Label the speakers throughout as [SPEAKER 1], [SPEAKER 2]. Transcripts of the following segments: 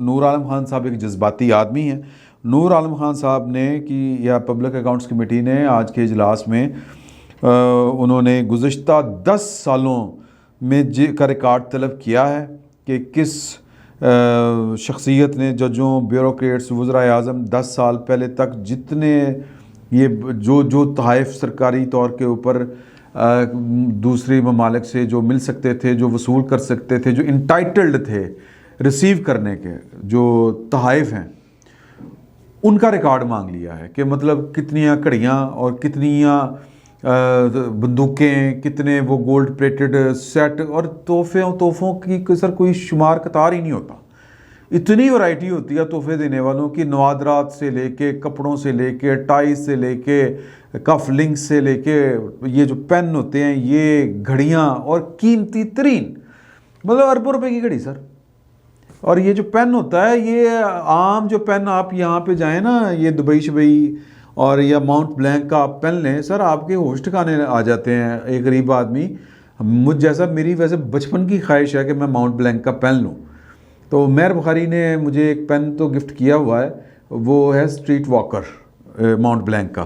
[SPEAKER 1] نور عالم خان صاحب ایک جذباتی آدمی ہیں. نور عالم خان صاحب نے یا پبلک اکاؤنٹس کمیٹی نے آج کے اجلاس میں انہوں نے گزشتہ 10 سالوں میں کا ریکارڈ طلب کیا ہے کہ کس شخصیت نے ججوں، بیوروکریٹس، وزرائے اعظم 10 سال پہلے تک جتنے یہ جو تحائف سرکاری طور کے اوپر دوسری ممالک سے جو مل سکتے تھے، جو وصول کر سکتے تھے، جو انٹائٹلڈ تھے ریسیو کرنے کے، جو تحائف ہیں، ان کا ریکارڈ مانگ لیا ہے کہ مطلب کتنیاں کڑیاں اور کتنیاں بندوقیں، کتنے وہ گولڈ پلیٹڈ سیٹ اور تحفوں کی سر کوئی شمار قطار ہی نہیں ہوتا. اتنی ورائٹی ہوتی ہے تحفے دینے والوں کی، نوادرات سے لے کے، کپڑوں سے لے کے، ٹائز سے لے کے، کف لنکس سے لے کے، یہ جو پین ہوتے ہیں، یہ گھڑیاں اور قیمتی ترین مطلب اربوں روپے کی گھڑی سر. اور یہ جو پین ہوتا ہے، یہ عام جو پین آپ یہاں پہ جائیں نا، یہ دبئی شبئی اور یا ماؤنٹ بلینک کا آپ پین لیں سر، آپ کے ہوش ٹھکانے آ جاتے ہیں. ایک غریب آدمی مجھ جیسا، میری ویسے بچپن کی خواہش ہے کہ میں ماؤنٹ بلینک کا پین لوں. تو مہر بخاری نے مجھے ایک پین تو گفٹ کیا ہوا ہے، وہ ہے اسٹریٹ واکر ماؤنٹ بلینک کا.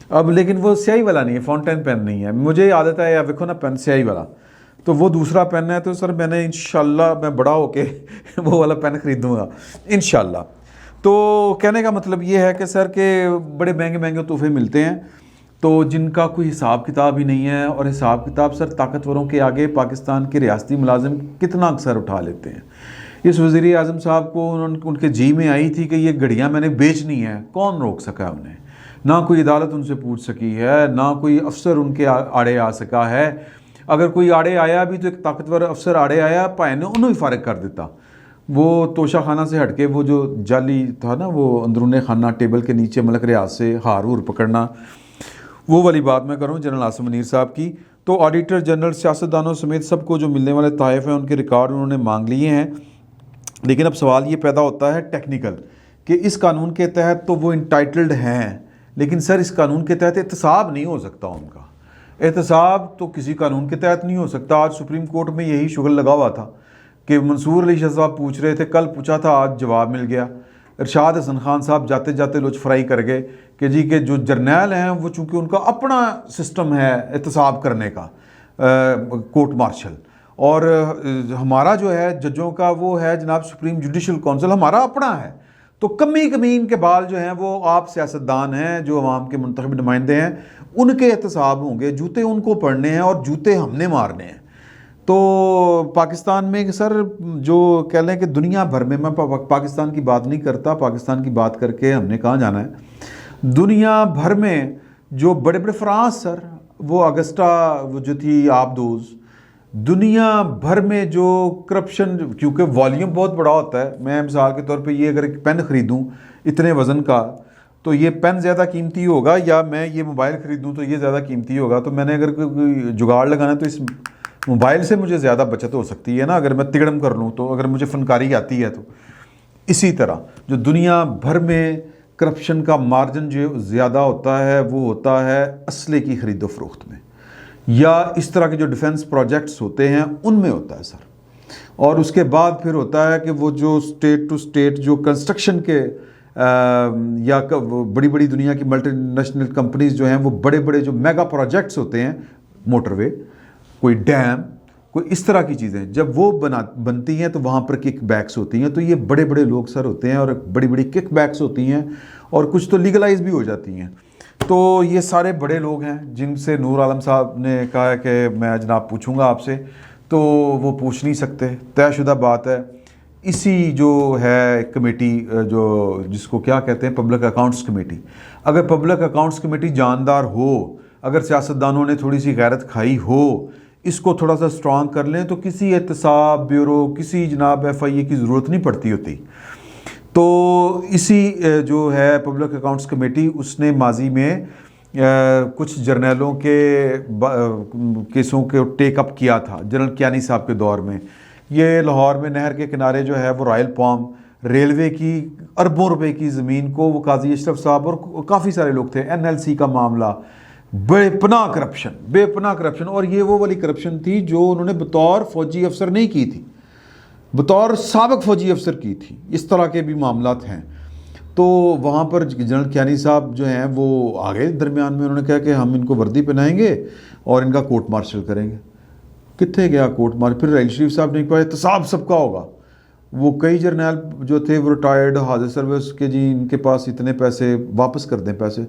[SPEAKER 1] اب لیکن وہ سیاہی والا نہیں ہے، فاؤنٹین پین نہیں ہے. مجھے عادت ہے یا دیکھو نا پین سیاہی والا، تو وہ دوسرا پین ہے. تو سر میں نے انشاءاللہ میں بڑا ہو کے وہ والا پین خریدوں گا انشاءاللہ. تو کہنے کا مطلب یہ ہے کہ سر کہ بڑے مہنگے مہنگے تحفے ملتے ہیں تو جن کا کوئی حساب کتاب ہی نہیں ہے. اور حساب کتاب سر طاقتوروں کے آگے پاکستان کے ریاستی ملازم کتنا اکثر اٹھا لیتے ہیں. اس وزیر اعظم صاحب کو ان کے جی میں آئی تھی کہ یہ گھڑیاں میں نے بیچنی ہے، کون روک سکا انہیں؟ نہ کوئی عدالت ان سے پوچھ سکی ہے، نہ کوئی افسر ان کے آڑے آ سکا ہے. اگر کوئی آڑے آیا بھی تو ایک طاقتور افسر آڑے آیا، پائے نے انہوں ہی فارغ کر دیتا. وہ توشہ خانہ سے ہٹ کے وہ جو جعلی تھا نا، وہ اندرون خانہ ٹیبل کے نیچے ملک ریاض سے ہار ہور پکڑنا، وہ والی بات میں کروں جنرل عاصم منیر صاحب کی. تو آڈیٹر جنرل، سیاستدانوں سمیت سب کو جو ملنے والے تحائف ہیں ان کے ریکارڈ انہوں نے مانگ لیے ہیں. لیکن اب سوال یہ پیدا ہوتا ہے ٹیکنیکل کہ اس قانون کے تحت تو وہ انٹائٹلڈ ہیں، لیکن سر اس قانون کے تحت احتساب نہیں ہو سکتا. ان کا احتساب تو کسی قانون کے تحت نہیں ہو سکتا. آج سپریم کورٹ میں یہی شغل لگا ہوا تھا کہ منصور علی شاہ صاحب پوچھ رہے تھے، کل پوچھا تھا، آج جواب مل گیا. ارشاد حسن خان صاحب جاتے جاتے لوچ فرائی کر گئے کہ جی کہ جو جرنیل ہیں وہ چونکہ ان کا اپنا سسٹم ہے احتساب کرنے کا، کورٹ مارشل، اور ہمارا جو ہے ججوں کا وہ ہے جناب سپریم جوڈیشل کونسل، ہمارا اپنا ہے. تو کمی ان کے بال جو ہیں وہ آپ سیاستدان ہیں جو عوام کے منتخب نمائندے ہیں، ان کے احتساب ہوں گے. جوتے ان کو پڑھنے ہیں اور جوتے ہم نے مارنے ہیں. تو پاکستان میں سر جو کہہ لیں کہ دنیا بھر میں پاکستان کی بات نہیں کرتا، پاکستان کی بات کر کے ہم نے کہاں جانا ہے. دنیا بھر میں جو بڑے بڑے فرانس سر، وہ اگسٹا وہ جو تھی آبدوز، دنیا بھر میں جو کرپشن، کیونکہ والیوم بہت بڑا ہوتا ہے. میں مثال کے طور پہ یہ اگر ایک پین خریدوں اتنے وزن کا، تو یہ پین زیادہ قیمتی ہوگا، یا میں یہ موبائل خریدوں تو یہ زیادہ قیمتی ہوگا. تو میں نے اگر کوئی جگاڑ لگانا ہے تو اس موبائل سے مجھے زیادہ بچت ہو سکتی ہے نا، اگر میں تگڑم کر لوں تو، اگر مجھے فنکاری آتی ہے تو. اسی طرح جو دنیا بھر میں کرپشن کا مارجن جو زیادہ ہوتا ہے وہ ہوتا ہے اسلحے کی خرید و فروخت میں، یا اس طرح کے جو ڈیفنس پروجیکٹس ہوتے ہیں ان میں ہوتا ہے سر. اور اس کے بعد پھر ہوتا ہے کہ وہ جو اسٹیٹ ٹو اسٹیٹ جو کنسٹرکشن کے یا بڑی بڑی دنیا کی ملٹی نیشنل کمپنیز جو ہیں، وہ بڑے بڑے جو میگا پروجیکٹس ہوتے ہیں، موٹر وے، کوئی ڈیم، کوئی اس طرح کی چیزیں جب وہ بنتی ہیں تو وہاں پر کک بیکس ہوتی ہیں. تو یہ بڑے بڑے لوگ سر ہوتے ہیں اور بڑی بڑی کک بیکس ہوتی ہیں، اور کچھ تو لیگلائز بھی ہو جاتی ہیں. تو یہ سارے بڑے لوگ ہیں جن سے نور عالم صاحب نے کہا ہے کہ میں جناب پوچھوں گا آپ سے، تو وہ پوچھ نہیں سکتے، طے شدہ بات ہے. اسی جو ہے کمیٹی جو جس کو کیا کہتے ہیں پبلک اکاؤنٹس کمیٹی، اگر پبلک اکاؤنٹس کمیٹی جاندار ہو، اگر سیاستدانوں نے تھوڑی سی غیرت کھائی ہو، اس کو تھوڑا سا سٹرانگ کر لیں، تو کسی احتساب بیورو، کسی جناب ایف آئی اے کی ضرورت نہیں پڑتی ہوتی. تو اسی جو ہے پبلک اکاؤنٹس کمیٹی، اس نے ماضی میں کچھ جرنیلوں کے کیسوں کے ٹیک اپ کیا تھا جنرل کیانی صاحب کے دور میں. یہ لاہور میں نہر کے کنارے جو ہے وہ رائل پام ریلوے کی اربوں روپے کی زمین کو وہ قاضی اشرف صاحب اور کافی سارے لوگ تھے، این ایل سی کا معاملہ، بے پناہ کرپشن. اور یہ وہ والی کرپشن تھی جو انہوں نے بطور فوجی افسر نہیں کی تھی، بطور سابق فوجی افسر کی تھی. اس طرح کے بھی معاملات ہیں. تو وہاں پر جنرل کیانی صاحب جو ہیں وہ آگے درمیان میں، انہوں نے کہا کہ ہم ان کو وردی پہنائیں گے اور ان کا کورٹ مارشل کریں گے. کتنے گیا کورٹ مارشل؟ پھر راحیل شریف صاحب نے کہا احتساب سب کا ہوگا. وہ کئی جرنیل جو تھے وہ ریٹائرڈ حاضر سروس کے، جی ان کے پاس اتنے پیسے، واپس کر دیں پیسے.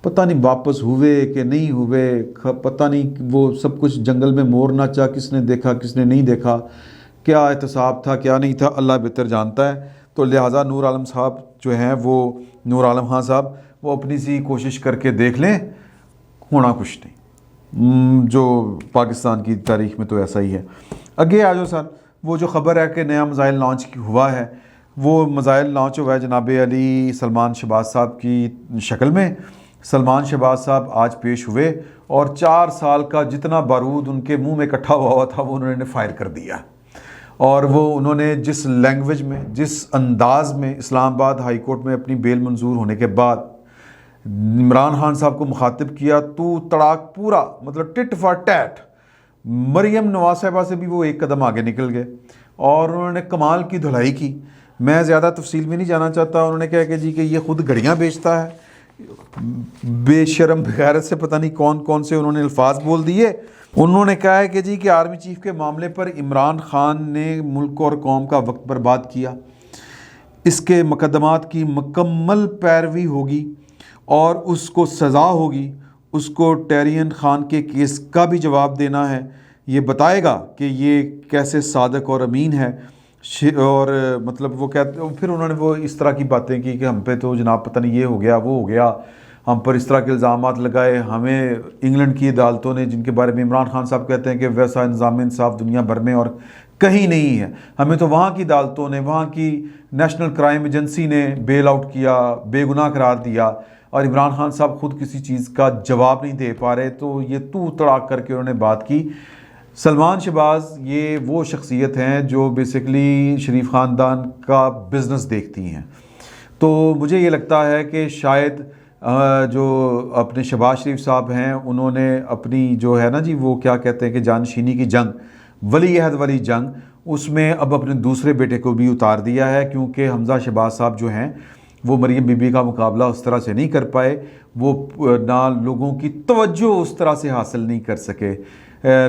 [SPEAKER 1] پتہ نہیں واپس ہوئے کہ نہیں ہوئے، پتہ نہیں. وہ سب کچھ جنگل میں مور ناچا، کس نے دیکھا کس نے نہیں دیکھا، کیا احتساب تھا کیا نہیں تھا، اللہ بہتر جانتا ہے. تو لہٰذا نور عالم صاحب جو ہیں وہ، نور عالم خان صاحب، وہ اپنی سی کوشش کر کے دیکھ لیں، ہونا کچھ نہیں. جو پاکستان کی تاریخ میں تو ایسا ہی ہے. آگے آ جاؤ سر. وہ جو خبر ہے کہ نیا میزائل لانچ ہوا ہے، وہ میزائل لانچ ہوا ہے جناب علی سلمان شہباز صاحب کی شکل میں. سلمان شہباز صاحب آج پیش ہوئے اور 4 سال کا جتنا بارود ان کے منہ میں اکٹھا ہوا تھا وہ انہوں نے فائر کر دیا. اور وہ انہوں نے جس لینگویج میں، جس انداز میں اسلام آباد ہائی کورٹ میں اپنی بیل منظور ہونے کے بعد عمران خان صاحب کو مخاطب کیا، تو تڑاک پورا، مطلب ٹٹ فار ٹیٹ. مریم نواز صاحبہ سے بھی وہ ایک قدم آگے نکل گئے اور انہوں نے کمال کی دھلائی کی. میں زیادہ تفصیل میں نہیں جانا چاہتا. انہوں نے کہا کہ جی کہ یہ خود گھڑیاں بیچتا ہے. بے شرم بغیرت سے پتہ نہیں کون کون سے انہوں نے الفاظ بول دیے. انہوں نے کہا ہے کہ جی کہ آرمی چیف کے معاملے پر عمران خان نے ملک اور قوم کا وقت برباد کیا، اس کے مقدمات کی مکمل پیروی ہوگی اور اس کو سزا ہوگی. اس کو ٹیرین خان کے کیس کا بھی جواب دینا ہے. یہ بتائے گا کہ یہ کیسے صادق اور امین ہے. اور مطلب وہ کہتے، پھر انہوں نے وہ اس طرح کی باتیں کی کہ ہم پہ تو جناب پتہ نہیں یہ ہو گیا وہ ہو گیا، ہم پر اس طرح کے الزامات لگائے. ہمیں انگلینڈ کی عدالتوں نے، جن کے بارے میں عمران خان صاحب کہتے ہیں کہ ویسا نظام انصاف دنیا بھر میں اور کہیں نہیں ہے، ہمیں تو وہاں کی عدالتوں نے، وہاں کی نیشنل کرائم ایجنسی نے بیل آؤٹ کیا، بے گناہ قرار دیا، اور عمران خان صاحب خود کسی چیز کا جواب نہیں دے پا رہے. تو یہ تو تڑاک کر کے انہوں نے بات کی. سلمان شہباز یہ وہ شخصیت ہیں جو بیسیکلی شریف خاندان کا بزنس دیکھتی ہیں. تو مجھے یہ لگتا ہے کہ شاید جو اپنے شہباز شریف صاحب ہیں، انہوں نے اپنی جو ہے نا جی وہ کیا کہتے ہیں کہ جانشینی کی جنگ، ولی عہد والی جنگ، اس میں اب اپنے دوسرے بیٹے کو بھی اتار دیا ہے. کیونکہ حمزہ شہباز صاحب جو ہیں وہ مریم بی بی کا مقابلہ اس طرح سے نہیں کر پائے. وہ نہ لوگوں کی توجہ اس طرح سے حاصل نہیں کر سکے،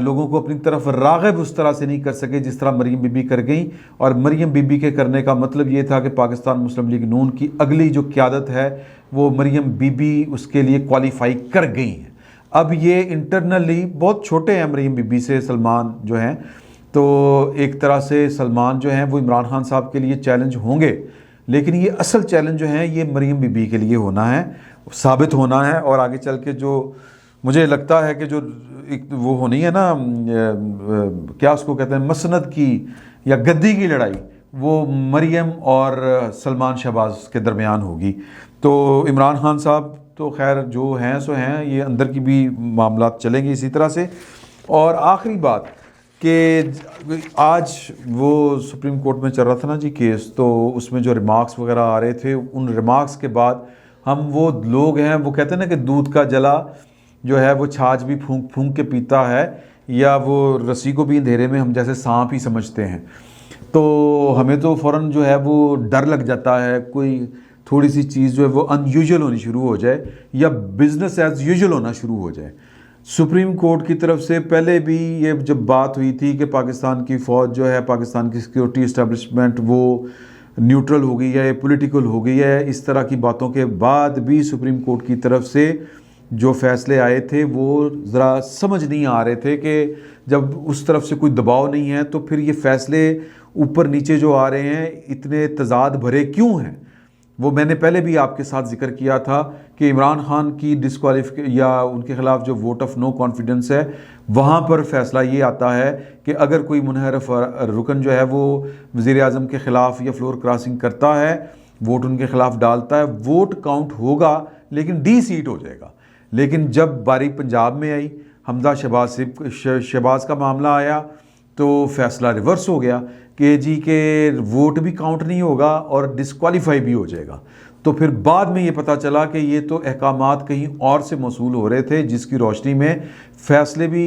[SPEAKER 1] لوگوں کو اپنی طرف راغب اس طرح سے نہیں کر سکے جس طرح مریم بی بی کر گئیں. اور مریم بی بی کے کرنے کا مطلب یہ تھا کہ پاکستان مسلم لیگ نون کی اگلی جو قیادت ہے وہ مریم بی بی اس کے لیے کوالیفائی کر گئی ہیں. اب یہ انٹرنلی بہت چھوٹے ہیں مریم بی بی سے سلمان جو ہیں. تو ایک طرح سے سلمان جو ہیں وہ عمران خان صاحب کے لیے چیلنج ہوں گے، لیکن یہ اصل چیلنج جو ہیں یہ مریم بی بی کے لیے ہونا ہے، ثابت ہونا ہے. اور آگے چل کے جو مجھے لگتا ہے کہ جو وہ ہونی ہے نا، کیا اس کو کہتے ہیں، مسند کی یا گدی کی لڑائی، وہ مریم اور سلمان شہباز کے درمیان ہوگی. تو عمران خان صاحب تو خیر جو ہیں سو ہیں، یہ اندر کی بھی معاملات چلیں گے اسی طرح سے. اور آخری بات کہ آج وہ سپریم کورٹ میں چل رہا تھا نا جی کیس، تو اس میں جو ریمارکس وغیرہ آ رہے تھے، ان ریمارکس کے بعد ہم وہ لوگ ہیں، وہ کہتے ہیں نا کہ دودھ کا جلا جو ہے وہ چھاچھ بھی پھونک پھونک کے پیتا ہے، یا وہ رسی کو بھی اندھیرے میں ہم جیسے سانپ ہی سمجھتے ہیں. تو ہمیں تو فوراً جو ہے وہ ڈر لگ جاتا ہے، کوئی تھوڑی سی چیز جو ہے وہ ان یوزول ہونی شروع ہو جائے یا بزنس ایز یوزول ہونا شروع ہو جائے. سپریم کورٹ کی طرف سے پہلے بھی یہ جب بات ہوئی تھی کہ پاکستان کی فوج جو ہے، پاکستان کی سیکیورٹی اسٹیبلشمنٹ وہ نیوٹرل ہو گئی ہے، پولیٹیکل ہو گئی ہے، اس طرح کی باتوں کے بعد بھی سپریم کورٹ کی طرف سے جو فیصلے آئے تھے وہ ذرا سمجھ نہیں آ رہے تھے کہ جب اس طرف سے کوئی دباؤ نہیں ہے تو پھر یہ فیصلے اوپر نیچے جو آ رہے ہیں اتنے تضاد بھرے کیوں ہیں. وہ میں نے پہلے بھی آپ کے ساتھ ذکر کیا تھا کہ عمران خان کی یا ان کے خلاف جو ووٹ آف نو کانفیڈنس ہے، وہاں پر فیصلہ یہ آتا ہے کہ اگر کوئی منحرف رکن جو ہے وہ وزیر اعظم کے خلاف یا فلور کراسنگ کرتا ہے، ووٹ ان کے خلاف ڈالتا ہے، ووٹ کاؤنٹ ہوگا لیکن ڈی سیٹ ہو جائے گا. لیکن جب باری پنجاب میں آئی، حمزہ شہباز کا معاملہ آیا، تو فیصلہ ریورس ہو گیا کہ جی کہ ووٹ بھی کاؤنٹ نہیں ہوگا اور ڈسکوالیفائی بھی ہو جائے گا. تو پھر بعد میں یہ پتہ چلا کہ یہ تو احکامات کہیں اور سے موصول ہو رہے تھے، جس کی روشنی میں فیصلے بھی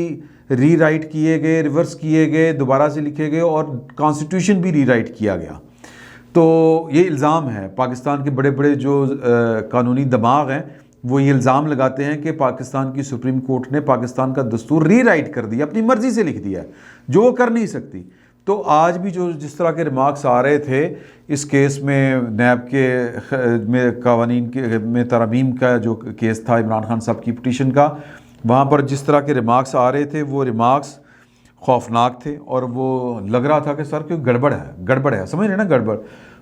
[SPEAKER 1] ری رائٹ کیے گئے، ریورس کیے گئے، دوبارہ سے لکھے گئے اور کانسٹیٹیوشن بھی ری رائٹ کیا گیا۔ تو یہ الزام ہے، پاکستان کے بڑے بڑے جو قانونی دماغ ہیں وہ یہ الزام لگاتے ہیں کہ پاکستان کی سپریم کورٹ نے پاکستان کا دستور ری رائٹ کر دیا، اپنی مرضی سے لکھ دیا ہے جو وہ کر نہیں سکتی۔ تو آج بھی جس طرح کے ریمارکس آ رہے تھے اس کیس میں، نیب کے میں قوانین کے میں ترامیم کا جو کیس تھا عمران خان صاحب کی پٹیشن کا، وہاں پر جس طرح کے ریمارکس آ رہے تھے وہ ریمارکس خوفناک تھے، اور وہ لگ رہا تھا کہ سر کہ گڑبڑ ہے، سمجھ رہے نا گڑبڑ۔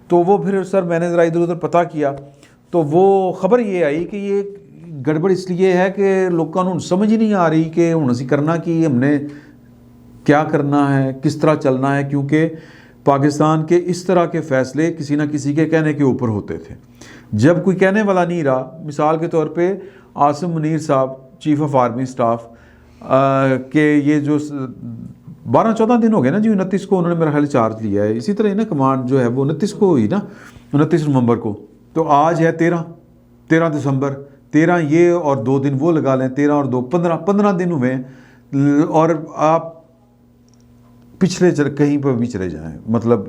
[SPEAKER 1] تو وہ پھر سر میں نے ذرا ادھر ادھر پتہ کیا تو وہ خبر یہ آئی کہ یہ گڑبڑ اس لیے ہے کہ لوگوں کو سمجھ ہی نہیں آ رہی کہ ہن اسی کرنا کہ ہم نے کیا کرنا ہے، کس طرح چلنا ہے، کیونکہ پاکستان کے اس طرح کے فیصلے کسی نہ کسی کے کہنے کے اوپر ہوتے تھے۔ جب کوئی کہنے والا نہیں رہا، مثال کے طور پہ عاصم منیر صاحب چیف آف آرمی سٹاف کہ یہ جو 12-14 دن ہو گئے نا جی، 29 کو انہوں نے میرا خیال چارج لیا ہے، اسی طرح نا کمانڈ جو ہے وہ 29 کو ہوئی نا، 29 نومبر کو، تو آج ہے 13 دسمبر، 13 یہ اور 2 دن وہ لگا لیں، 13 اور 2 15 دن ہوئے ہیں، اور آپ پچھلے کہیں پر بھی چلے جائیں، مطلب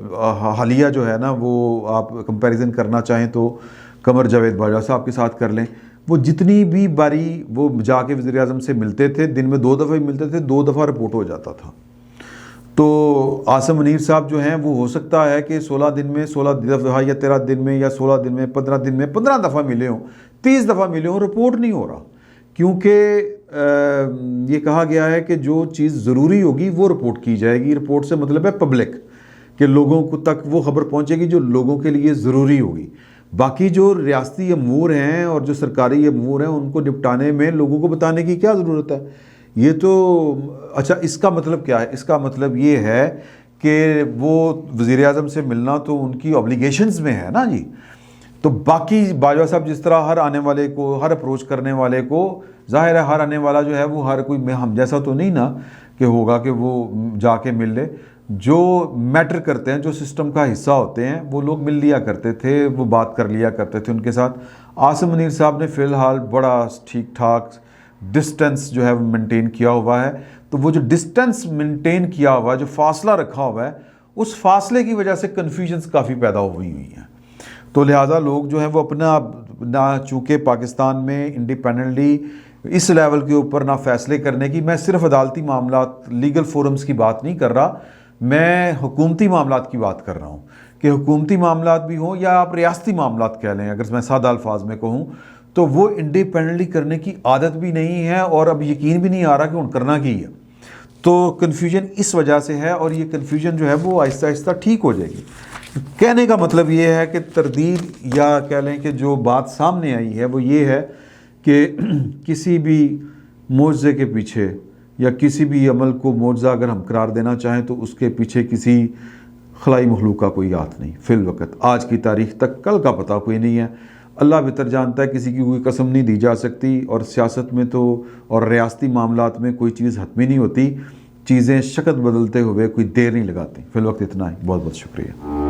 [SPEAKER 1] حالیہ جو ہے نا وہ آپ کمپیریزن کرنا چاہیں تو قمر جاوید باجوہ صاحب کے ساتھ کر لیں، وہ جتنی بھی باری وہ جا کے وزیر اعظم سے ملتے تھے، دن میں 2 دفعہ ہی ملتے تھے، 2 دفعہ رپورٹ ہو جاتا تھا۔ تو عاصم منیر صاحب جو ہیں وہ ہو سکتا ہے کہ 16 دن میں 16 دفعہ یا 13 دن میں یا 16 دن میں 15 دن میں 15 دفعہ ملے ہوں، 30 دفعہ ملے ہوں، رپورٹ نہیں ہو رہا، کیونکہ یہ کہا گیا ہے کہ جو چیز ضروری ہوگی وہ رپورٹ کی جائے گی۔ رپورٹ سے مطلب ہے پبلک، کہ لوگوں کو تک وہ خبر پہنچے گی جو لوگوں کے لیے ضروری ہوگی۔ باقی جو ریاستی امور ہیں اور جو سرکاری امور ہیں ان کو نپٹانے میں لوگوں کو بتانے کی کیا ضرورت ہے؟ یہ تو اچھا، اس کا مطلب کیا ہے؟ اس کا مطلب یہ ہے کہ وہ وزیر اعظم سے ملنا تو ان کی اوبلیگیشنز میں ہے نا جی۔ تو باقی باجوہ صاحب جس طرح ہر آنے والے کو، ہر اپروچ کرنے والے کو، ظاہر ہے ہر آنے والا جو ہے وہ ہر کوئی ہم جیسا تو نہیں نا کہ ہوگا کہ وہ جا کے مل لے۔ جو میٹر کرتے ہیں، جو سسٹم کا حصہ ہوتے ہیں، وہ لوگ مل لیا کرتے تھے، وہ بات کر لیا کرتے تھے ان کے ساتھ۔ عاصم منیر صاحب نے فی الحال بڑا ٹھیک ٹھاک ڈسٹنس جو ہے وہ مینٹین کیا ہوا ہے، تو وہ جو ڈسٹنس مینٹین کیا ہوا ہے، جو فاصلہ رکھا ہوا ہے، اس فاصلے کی وجہ سے کنفیوژنس کافی پیدا ہوئی ہیں۔ تو لہٰذا لوگ جو ہیں وہ اپنا چونکہ پاکستان میں انڈیپینڈنٹلی اس لیول کے اوپر نہ فیصلے کرنے کی، میں صرف عدالتی معاملات لیگل فورمز کی بات نہیں کر رہا، میں حکومتی معاملات کی بات کر رہا ہوں، کہ حکومتی معاملات بھی ہوں یا آپ ریاستی معاملات کہہ لیں، اگر میں سادہ الفاظ میں کہوں تو وہ انڈیپینڈنٹلی کرنے کی عادت بھی نہیں ہے، اور اب یقین بھی نہیں آ رہا کہ ان کرنا کی ہے۔ تو کنفیوژن اس وجہ سے ہے، اور یہ کنفیوژن جو ہے وہ آہستہ آہستہ ٹھیک ہو جائے گی۔ کہنے کا مطلب یہ ہے کہ تردید یا کہہ لیں کہ جو بات سامنے آئی ہے وہ یہ ہے کہ کسی بھی معجزے کے پیچھے یا کسی بھی عمل کو معجزہ اگر ہم قرار دینا چاہیں تو اس کے پیچھے کسی خلائی مخلوق کا کوئی ہاتھ نہیں فی الوقت، آج کی تاریخ تک، کل کا پتہ کوئی نہیں ہے، اللہ بہتر جانتا ہے، کسی کی کوئی قسم نہیں دی جا سکتی، اور سیاست میں تو اور ریاستی معاملات میں کوئی چیز حتمی نہیں ہوتی، چیزیں شکل بدلتے ہوئے کوئی دیر نہیں لگاتی۔ فی الوقت اتنا ہی، بہت بہت شکریہ۔